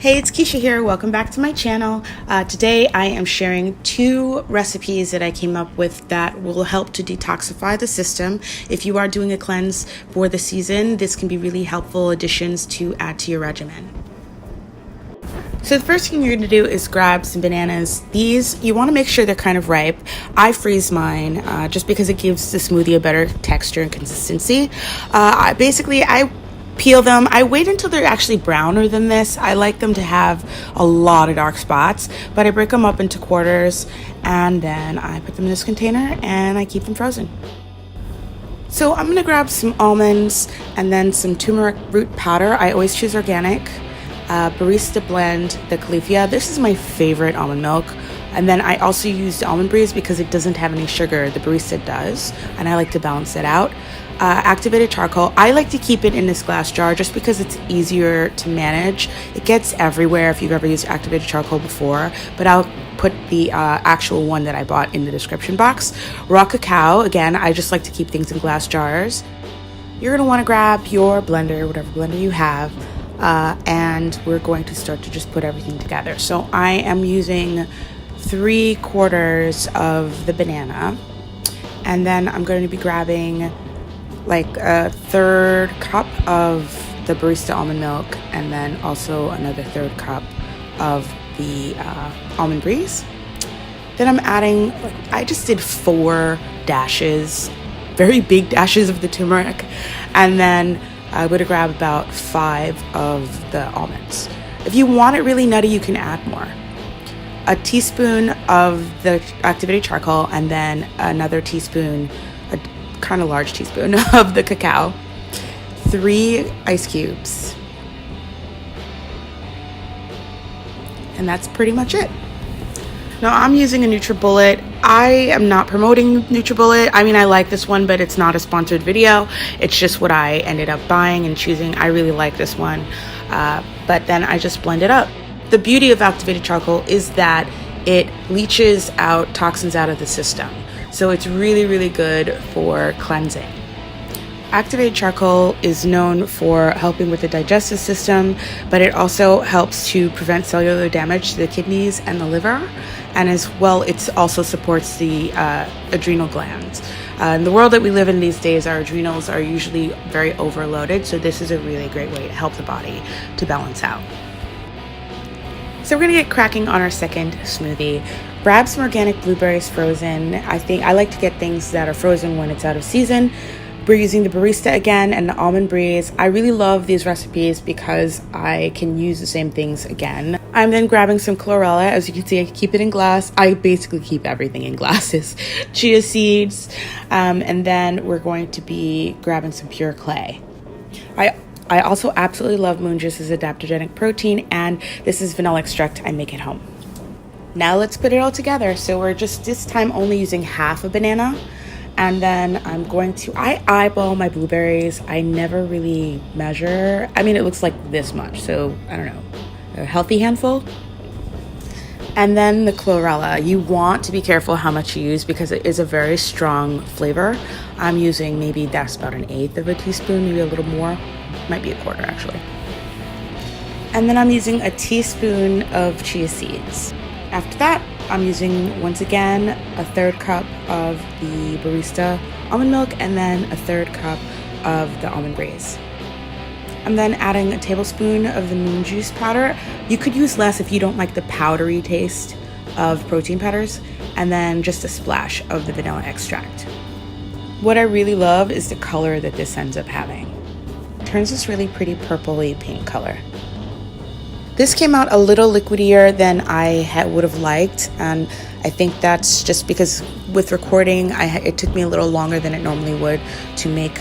Hey, it's Keisha here. Welcome back to my channel. Today I am sharing 2 recipes that I came up with that will help to detoxify the system. If you are doing a cleanse for the season, this can be really helpful additions to add to your regimen. So the first thing you're going to do is grab some bananas. These, you want to make sure they're kind of ripe. I freeze mine just because it gives the smoothie a better texture and consistency. I peel them. I wait until they're actually browner than this. I like them to have a lot of dark spots, but I break them up into quarters and then I put them in this container and I keep them frozen. So I'm going to grab some almonds and then some turmeric root powder. I always choose organic. Barista blend the Califia. This is my favorite almond milk. And then I also use the almond breeze because it doesn't have any sugar. The barista does, and I like to balance it out. Activated charcoal. I like to keep it in this glass jar just because it's easier to manage. It gets everywhere if you've ever used activated charcoal before, but I'll put the actual one that I bought in the description box. Raw cacao. Again, I just like to keep things in glass jars. You're going to want to grab your blender, whatever blender you have, and we're going to start to just put everything together. So I am using 3/4 of the banana, and then I'm going to be grabbing like a 1/3 cup of the barista almond milk, and then also another 1/3 cup of the almond breeze. Then I'm adding, I just did 4 dashes, very big dashes of the turmeric, and then I'm going to grab about 5 of the almonds. If you want it really nutty, you can add more. A teaspoon of the activated charcoal, and then another teaspoon, a kind of large teaspoon of the cacao, 3 ice cubes, and that's pretty much it. Now I'm using a NutriBullet. I am not promoting NutriBullet. I mean, I like this one, but it's not a sponsored video. It's just what I ended up buying and choosing. I really like this one, but then I just blend it up. The beauty of activated charcoal is that it leaches out toxins out of the system. So it's really, really good for cleansing. Activated charcoal is known for helping with the digestive system, but it also helps to prevent cellular damage to the kidneys and the liver. And as well, it also supports the adrenal glands. In the world that we live in these days, our adrenals are usually very overloaded. So this is a really great way to help the body to balance out. So we're gonna get cracking on our second smoothie. Grab some organic blueberries frozen. I like to get things that are frozen when it's out of season. We're using the barista again and the almond breeze. I really love these recipes because I can use the same things again. I'm then grabbing some chlorella. As you can see, I keep it in glass. I basically keep everything in glasses. Chia seeds, and then we're going to be grabbing some pure clay. I also absolutely love Moon Juice's adaptogenic protein, and this is vanilla extract. I make at home. Now let's put it all together. So we're just this time only using half a banana, and then I'm going to, I eyeball my blueberries. I never really measure. I mean, it looks like this much, so I don't know, a healthy handful. And then the chlorella. You want to be careful how much you use because it is a very strong flavor. I'm using maybe that's about 1/8 of a teaspoon, maybe a little more. Might be 1/4 actually. And then I'm using a teaspoon of chia seeds. After that, I'm using, once again, a 1/3 cup of the barista almond milk, and then a 1/3 cup of the almond breeze. I'm then adding a tablespoon of the moon juice powder. You could use less if you don't like the powdery taste of protein powders, and then just a splash of the vanilla extract. What I really love is the color that this ends up having. It turns this really pretty purpley pink color. This came out a little liquidier than I would have liked, and I think that's just because with recording, it took me a little longer than it normally would to make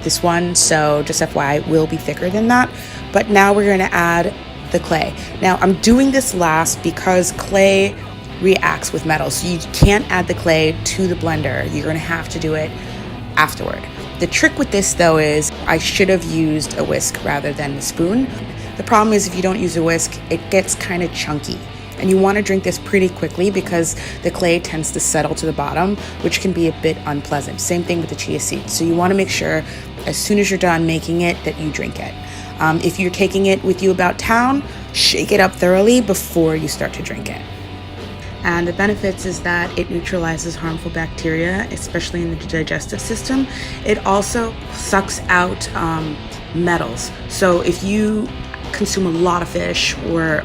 this one, so just FYI, it will be thicker than that. But now we're going to add the clay. Now I'm doing this last because clay reacts with metal, so you can't add the clay to the blender. You're going to have to do it afterward. The trick with this though is I should have used a whisk rather than a spoon. The problem is if you don't use a whisk, it gets kind of chunky. And you want to drink this pretty quickly because the clay tends to settle to the bottom, which can be a bit unpleasant. Same thing with the chia seeds. So you want to make sure as soon as you're done making it that you drink it. If you're taking it with you about town, shake it up thoroughly before you start to drink it. And the benefits is that it neutralizes harmful bacteria, especially in the digestive system. It also sucks out metals. So if you consume a lot of fish, or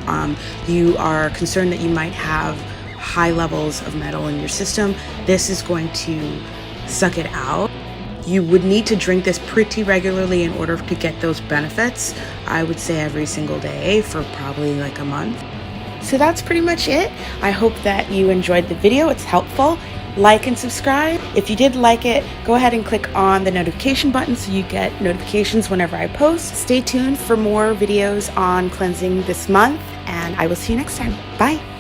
you are concerned that you might have high levels of metal in your system, this is going to suck it out. You would need to drink this pretty regularly in order to get those benefits. I would say every single day for probably like a month. So that's pretty much it. I hope that you enjoyed the video. It's helpful. Like and subscribe. If you did like it, go ahead and click on the notification button so you get notifications whenever I post. Stay tuned for more videos on cleansing this month, and I will see you next time. Bye.